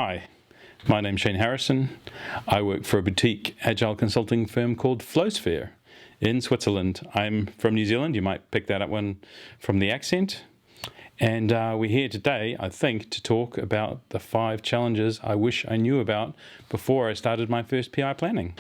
Hi, my name's Shane Harrison. I work for a boutique agile consulting firm called Flowsphere in Switzerland. I'm from New Zealand. You might pick that up one from the accent. And we're here today, I think, to talk about the 5 challenges I wish I knew about before I started my first PI planning.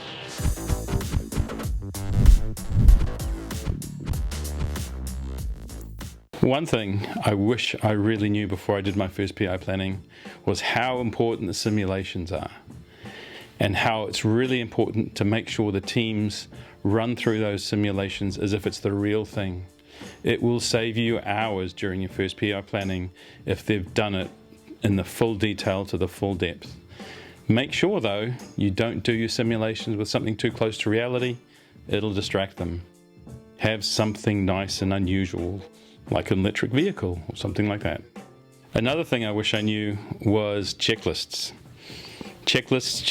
One thing I wish I really knew before I did my first PI planning was how important the simulations are, and how it's really important to make sure the teams run through those simulations as if it's the real thing. It will save you hours during your first PI planning if they've done it in the full detail to the full depth. Make sure though you don't do your simulations with something too close to reality. It'll distract them. Have something nice and unusual, like an electric vehicle or something like that. Another thing I wish I knew was checklists. Checklists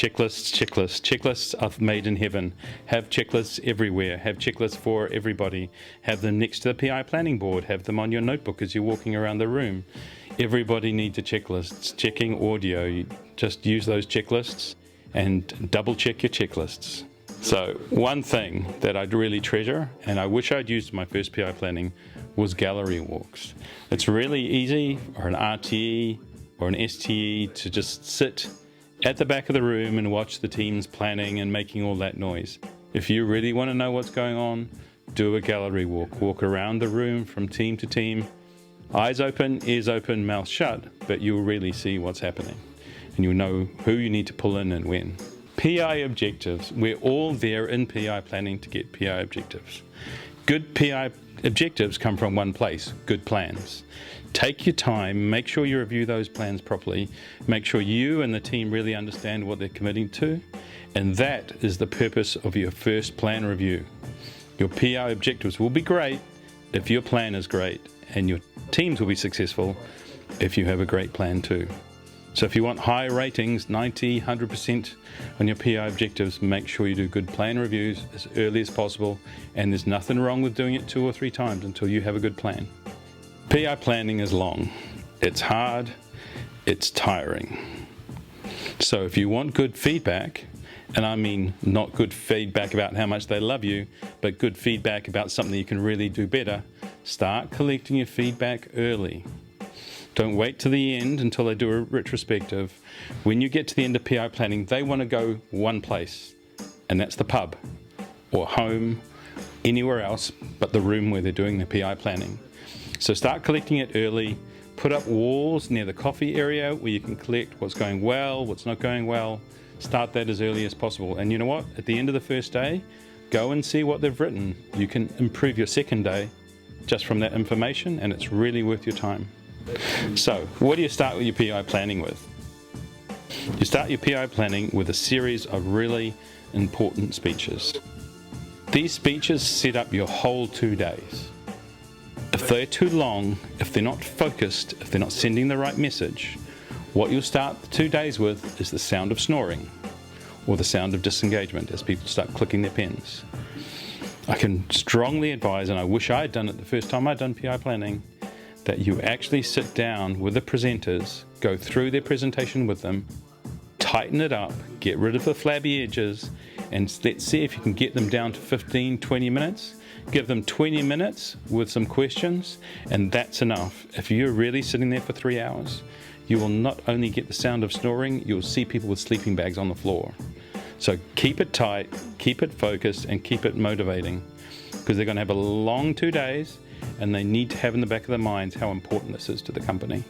are made in heaven. Have checklists everywhere. Have checklists for everybody. Have them next to the PI planning board. Have them on your notebook as you're walking around the room. Everybody needs a checklist. Checking audio, you just use those checklists and double check your checklists. So one thing that I'd really treasure, and I wish I'd used in my first PI planning, was gallery walks. It's really easy for an RTE or an STE to just sit at the back of the room and watch the teams planning and making all that noise. If you really want to know what's going on, do a gallery walk. Walk around the room from team to team, eyes open, ears open, mouth shut, but you'll really see what's happening and you'll know who you need to pull in and when. PI objectives. We're all there in PI planning to get PI objectives. Good PI objectives come from one place, good plans. Take your time, make sure you review those plans properly, make sure you and the team really understand what they're committing to, and that is the purpose of your first plan review. Your PI objectives will be great if your plan is great, and your teams will be successful if you have a great plan too. So if you want high ratings, 90, 100% on your PI objectives, make sure you do good plan reviews as early as possible, and there's nothing wrong with doing it 2 or 3 times until you have a good plan. PI planning is long, it's hard, it's tiring. So if you want good feedback, and I mean not good feedback about how much they love you, but good feedback about something you can really do better, start collecting your feedback early. Don't wait to the end until they do a retrospective. When you get to the end of PI planning, they want to go one place, and that's the pub or home, anywhere else but the room where they're doing the PI planning. So start collecting it early. Put up walls near the coffee area where you can collect what's going well, what's not going well. Start that as early as possible. And you know what? At the end of the first day, go and see what they've written. You can improve your second day just from that information, and it's really worth your time. So, what do you start with your PI planning with? You start your PI planning with a series of really important speeches. These speeches set up your whole 2 days. If they're too long, if they're not focused, if they're not sending the right message, what you'll start the 2 days with is the sound of snoring or the sound of disengagement as people start clicking their pens. I can strongly advise, and I wish I had done it the first time I'd done PI planning, that you actually sit down with the presenters, go through their presentation with them, tighten it up, get rid of the flabby edges, and let's see if you can get them down to 15, 20 minutes. Give them 20 minutes with some questions, and that's enough. If you're really sitting there for 3 hours, you will not only get the sound of snoring, you'll see people with sleeping bags on the floor. So keep it tight, keep it focused, and keep it motivating, because they're going to have a long 2 days, and they need to have in the back of their minds how important this is to the company.